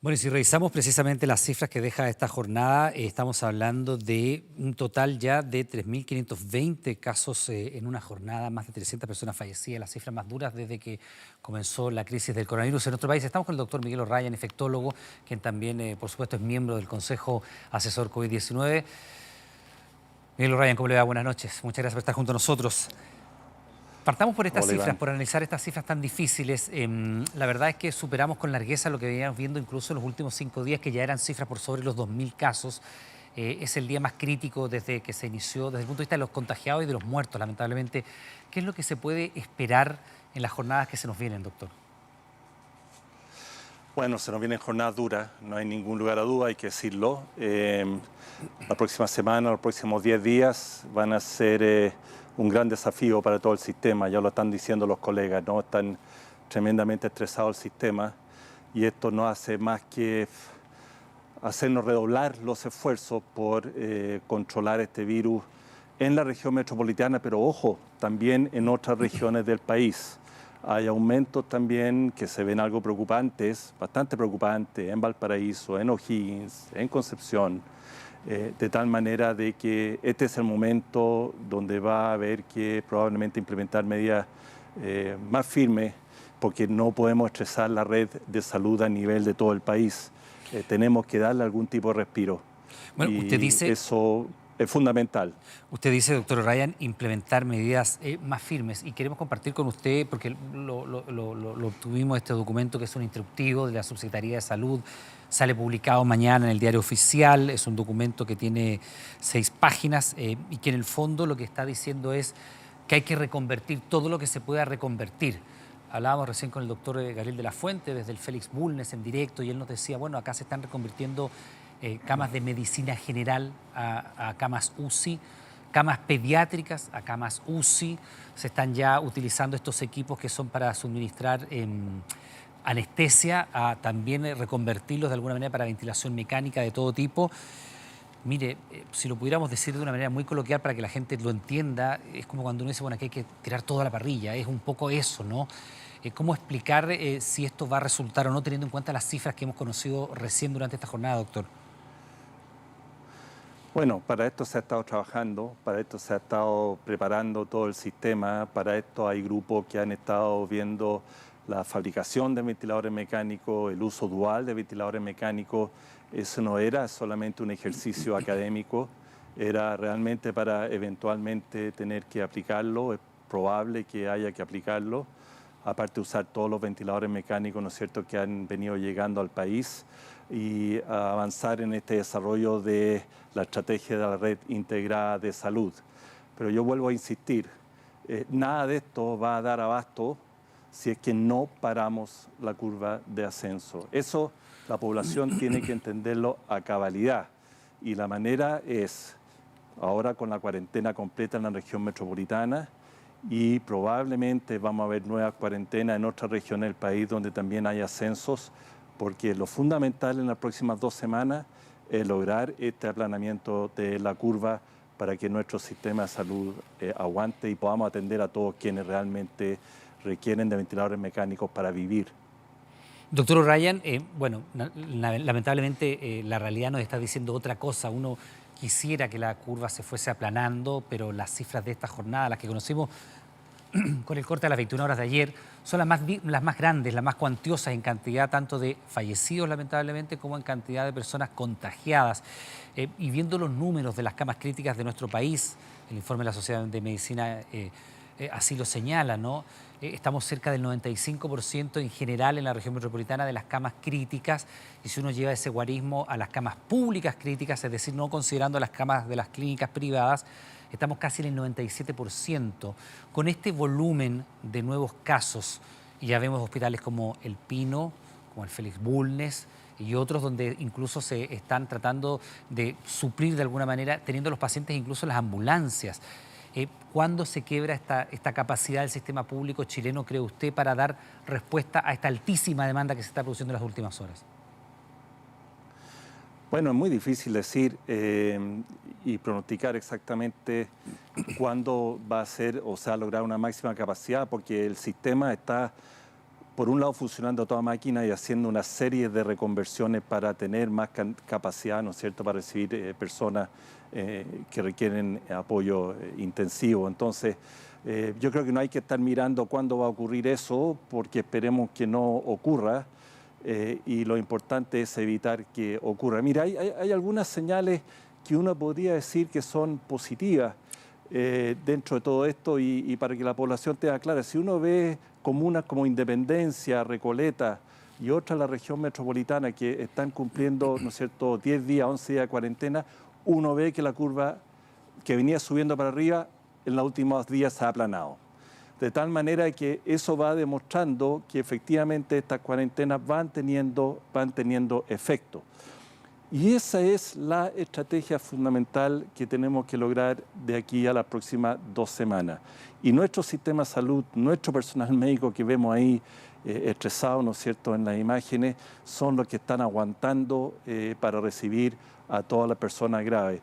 Bueno, y si revisamos precisamente las cifras que deja esta jornada, estamos hablando de un total ya de 3.520 casos en una jornada, más de 300 personas fallecidas, las cifras más duras desde que comenzó la crisis del coronavirus en nuestro país. Estamos con el doctor Miguel O'Ryan, infectólogo, quien también, por supuesto, es miembro del Consejo Asesor COVID-19. Miguel O'Ryan, ¿cómo le va? Buenas noches. Muchas gracias por estar junto a nosotros. Partamos por estas Hola, cifras, Iván. por analizar estas cifras tan difíciles. La verdad es que superamos con largueza lo que veníamos viendo incluso en los últimos 5 días, que ya eran cifras por sobre los 2.000 casos. Es el día más crítico desde que se inició, desde el punto de vista de los contagiados y de los muertos, lamentablemente. ¿Qué es lo que se puede esperar en las jornadas que se nos vienen, doctor? Bueno, se nos vienen jornadas duras, no hay ningún lugar a duda, hay que decirlo. La próxima semana, los próximos 10 días van a ser un gran desafío para todo el sistema, ya lo están diciendo los colegas, ¿no? Están tremendamente estresado el sistema y esto no hace más que hacernos redoblar los esfuerzos por controlar este virus en la región metropolitana, pero ojo, también en otras regiones del país. Hay aumentos también que se ven algo preocupantes, bastante preocupantes, en Valparaíso, en O'Higgins, en Concepción, de tal manera de que este es el momento donde va a haber que probablemente implementar medidas más firmes, porque no podemos estresar la red de salud a nivel de todo el país. Tenemos que darle algún tipo de respiro Bueno, y eso es fundamental. usted dice, doctor O'Ryan, implementar medidas más firmes y queremos compartir con usted, porque lo obtuvimos este documento que es un instructivo de la Subsecretaría de Salud, sale publicado mañana en el Diario Oficial, es un documento que tiene 6 páginas y que en el fondo lo que está diciendo es que hay que reconvertir todo lo que se pueda reconvertir. Hablábamos recién con el doctor Gabriel de la Fuente desde el Félix Bulnes en directo y él nos decía, bueno, acá se están reconvirtiendo camas de medicina general a camas UCI, camas pediátricas a camas UCI. Se están ya utilizando estos equipos que son para suministrar anestesia, a también reconvertirlos de alguna manera para ventilación mecánica de todo tipo. Mire, si lo pudiéramos decir de una manera muy coloquial para que la gente lo entienda, es como cuando uno dice, bueno, aquí hay que tirar todo a la parrilla, es un poco eso, ¿no? ¿Cómo explicar si esto va a resultar o no, teniendo en cuenta las cifras que hemos conocido recién durante esta jornada, doctor? Bueno, para esto se ha estado trabajando, para esto se ha estado preparando todo el sistema, para esto hay grupos que han estado viendo la fabricación de ventiladores mecánicos, el uso dual de ventiladores mecánicos. Eso no era solamente un ejercicio académico, era realmente para eventualmente tener que aplicarlo, es probable que haya que aplicarlo, aparte de usar todos los ventiladores mecánicos, ¿no es cierto?, que han venido llegando al país y avanzar en este desarrollo de la estrategia de la red integrada de salud. Pero yo vuelvo a insistir, nada de esto va a dar abasto si es que no paramos la curva de ascenso. Eso la población tiene que entenderlo a cabalidad y la manera es ahora con la cuarentena completa en la región metropolitana y probablemente vamos a ver nuevas cuarentenas en otras regiones del país donde también hay ascensos, porque lo fundamental en las próximas 2 semanas es lograr este aplanamiento de la curva para que nuestro sistema de salud aguante y podamos atender a todos quienes realmente requieren de ventiladores mecánicos para vivir. Doctor O'Ryan, bueno, lamentablemente la realidad nos está diciendo otra cosa. Uno quisiera que la curva se fuese aplanando, pero las cifras de esta jornada, las que conocimos con el corte de las 21 horas de ayer, son las más grandes, las más cuantiosas en cantidad tanto de fallecidos, lamentablemente, como en cantidad de personas contagiadas. Y viendo los números de las camas críticas de nuestro país, el informe de la Sociedad de Medicina así lo señala, ¿no? Estamos cerca del 95% en general en la región metropolitana de las camas críticas, y si uno lleva ese guarismo a las camas públicas críticas, es decir, no considerando las camas de las clínicas privadas, estamos casi en el 97%. Con este volumen de nuevos casos, y ya vemos hospitales como El Pino, como el Félix Bulnes y otros donde incluso se están tratando de suplir de alguna manera, teniendo los pacientes incluso en las ambulancias. ¿Cuándo se quiebra esta capacidad del sistema público chileno, cree usted, para dar respuesta a esta altísima demanda que se está produciendo en las últimas horas? Bueno, es muy difícil decir y pronosticar exactamente cuándo va a ser o se va a lograr una máxima capacidad, porque el sistema está por un lado funcionando a toda máquina y haciendo una serie de reconversiones para tener más capacidad, ¿no es cierto?, para recibir personas que requieren apoyo intensivo. Entonces, yo creo que no hay que estar mirando cuándo va a ocurrir eso, porque esperemos que no ocurra, y lo importante es evitar que ocurra. Mira, hay algunas señales que uno podría decir que son positivas dentro de todo esto, y para que la población tenga clara. Si uno ve comunas como Independencia, Recoleta y otras, la región metropolitana, que están cumpliendo, ¿no es cierto?, 10 días, 11 días de cuarentena, uno ve que la curva que venía subiendo para arriba en los últimos días se ha aplanado. De tal manera que eso va demostrando que efectivamente estas cuarentenas van teniendo efecto. Y esa es la estrategia fundamental que tenemos que lograr de aquí a las próximas 2 semanas. Y nuestro sistema de salud, nuestro personal médico que vemos ahí estresado, ¿no es cierto?, en las imágenes, son los que están aguantando para recibir a todas las personas graves.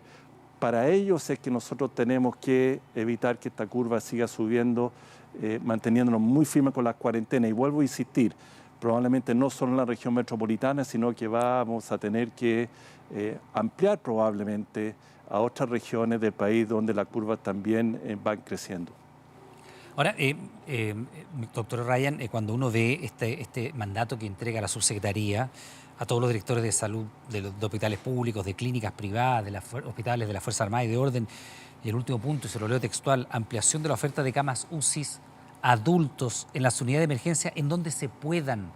Para ellos es que nosotros tenemos que evitar que esta curva siga subiendo, manteniéndonos muy firmes con las cuarentenas. Y vuelvo a insistir, probablemente no solo en la región metropolitana, sino que vamos a tener que ampliar probablemente a otras regiones del país donde las curvas también van creciendo. Ahora, doctor Ryan, cuando uno ve este mandato que entrega la subsecretaría a todos los directores de salud de hospitales públicos, de clínicas privadas, de hospitales de la Fuerza Armada y de Orden, y el último punto, y se lo leo textual, ampliación de la oferta de camas UCI adultos en las unidades de emergencia en donde se puedan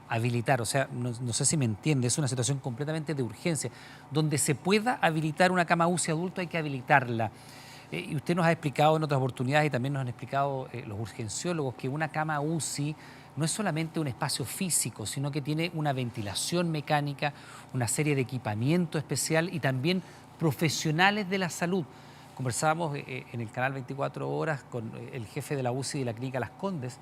habilitar. O sea, no sé si me entiende, es una situación completamente de urgencia. Donde se pueda habilitar una cama UCI adulto hay que habilitarla. Y usted nos ha explicado en otras oportunidades, y también nos han explicado los urgenciólogos, que una cama UCI no es solamente un espacio físico, sino que tiene una ventilación mecánica, una serie de equipamiento especial y también profesionales de la salud. Conversábamos en el canal 24 Horas con el jefe de la UCI de la Clínica Las Condes,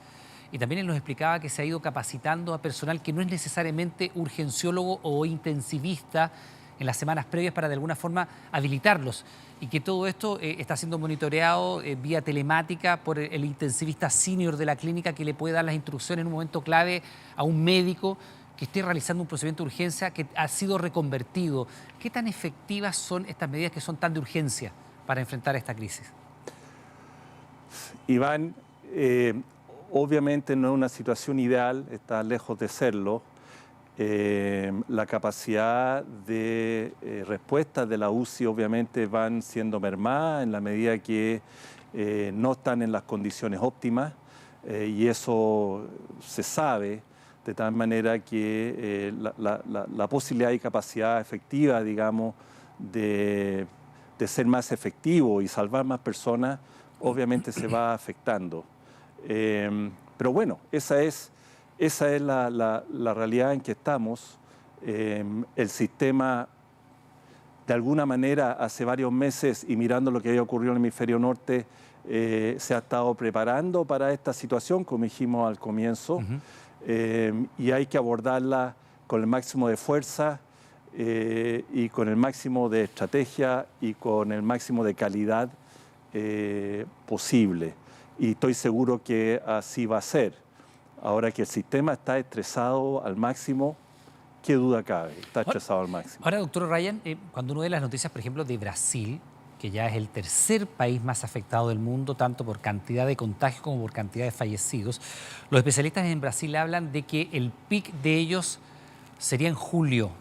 y también él nos explicaba que se ha ido capacitando a personal que no es necesariamente urgenciólogo o intensivista en las semanas previas para de alguna forma habilitarlos, y que todo esto está siendo monitoreado vía telemática por el intensivista senior de la clínica, que le puede dar las instrucciones en un momento clave a un médico que esté realizando un procedimiento de urgencia que ha sido reconvertido. ¿Qué tan efectivas son estas medidas que son tan de urgencia para enfrentar esta crisis? Iván, obviamente no es una situación ideal, está lejos de serlo. La capacidad de respuesta de la UCI obviamente van siendo mermadas en la medida que no están en las condiciones óptimas, y eso se sabe, de tal manera que la posibilidad y capacidad efectiva, digamos, de ser más efectivo y salvar más personas, obviamente se va afectando. Pero bueno, esa es la realidad en que estamos. El sistema, de alguna manera, hace varios meses, y mirando lo que había ocurrido en el hemisferio norte, se ha estado preparando para esta situación, como dijimos al comienzo, y hay que abordarla con el máximo de fuerza y con el máximo de estrategia y con el máximo de calidad posible. Y estoy seguro que así va a ser. Ahora que el sistema está estresado al máximo, ¿qué duda cabe? Está estresado al máximo. Ahora, doctor Ryan, cuando uno ve las noticias, por ejemplo, de Brasil, que ya es el tercer país más afectado del mundo, tanto por cantidad de contagios como por cantidad de fallecidos, los especialistas en Brasil hablan de que el pic de ellos sería en julio.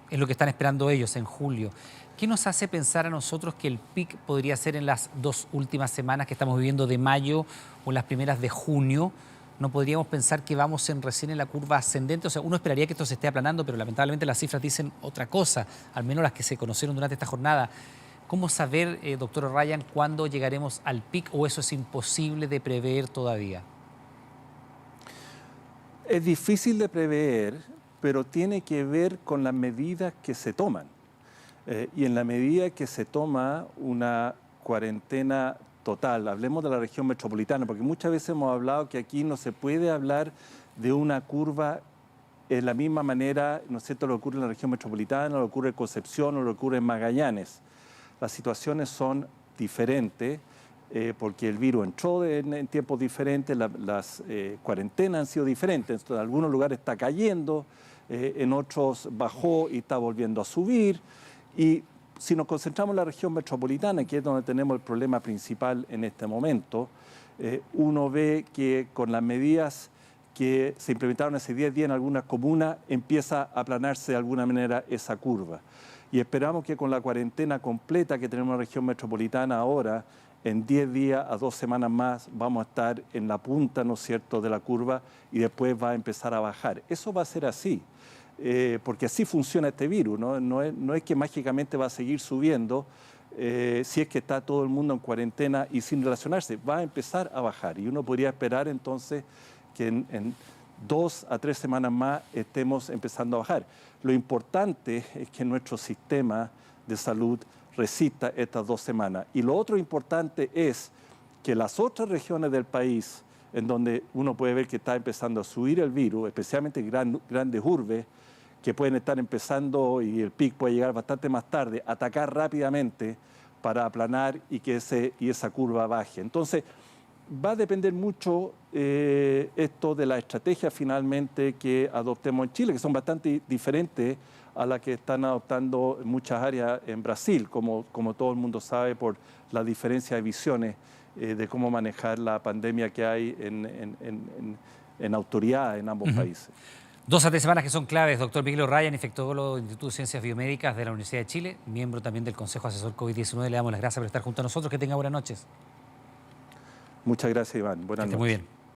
Es lo que están esperando ellos, en julio. ¿Qué nos hace pensar a nosotros que el pic podría ser en las 2 últimas semanas que estamos viviendo, de mayo o en las primeras de junio? ¿No podríamos pensar que vamos recién en la curva ascendente? O sea, uno esperaría que esto se esté aplanando, pero lamentablemente las cifras dicen otra cosa, al menos las que se conocieron durante esta jornada. ¿Cómo saber, doctor Ryan, cuándo llegaremos al pic, o eso es imposible de prever todavía? Es difícil de prever, pero tiene que ver con las medidas que se toman. Y en la medida que se toma una cuarentena total, hablemos de la región metropolitana, porque muchas veces hemos hablado que aquí no se puede hablar de una curva en la misma manera, ¿no es cierto?, lo que ocurre en la región metropolitana, lo que ocurre en Concepción, o lo que ocurre en Magallanes. Las situaciones son diferentes, porque el virus entró en tiempos diferentes, las cuarentenas han sido diferentes. Entonces, en algunos lugares está cayendo, en otros bajó y está volviendo a subir. Y si nos concentramos en la región metropolitana, que es donde tenemos el problema principal en este momento, uno ve que con las medidas que se implementaron hace 10 días en algunas comunas, empieza a aplanarse de alguna manera esa curva. Y esperamos que con la cuarentena completa que tenemos en la región metropolitana ahora, en 10 días a 2 semanas más vamos a estar en la punta, ¿no es cierto?, de la curva y después va a empezar a bajar. Eso va a ser así, porque así funciona este virus, ¿no? No es que mágicamente va a seguir subiendo si es que está todo el mundo en cuarentena y sin relacionarse, va a empezar a bajar. Y uno podría esperar entonces que en 2 a 3 semanas más estemos empezando a bajar. Lo importante es que nuestro sistema de salud resista estas 2 semanas. Y lo otro importante es que las otras regiones del país, en donde uno puede ver que está empezando a subir el virus, especialmente grandes urbes, que pueden estar empezando y el pic puede llegar bastante más tarde, atacar rápidamente para aplanar y que esa curva baje. Entonces, va a depender mucho esto de la estrategia finalmente que adoptemos en Chile, que son bastante diferentes a las que están adoptando muchas áreas en Brasil, como todo el mundo sabe por la diferencia de visiones de cómo manejar la pandemia que hay en autoridad en ambos países. 2 a 3 semanas que son claves. Doctor Miguel O'Ryan, infectólogo del Instituto de Ciencias Biomédicas de la Universidad de Chile, miembro también del Consejo Asesor COVID-19. Le damos las gracias por estar junto a nosotros. Que tenga buenas noches. Muchas gracias, Iván. Buenas noches. Muy bien.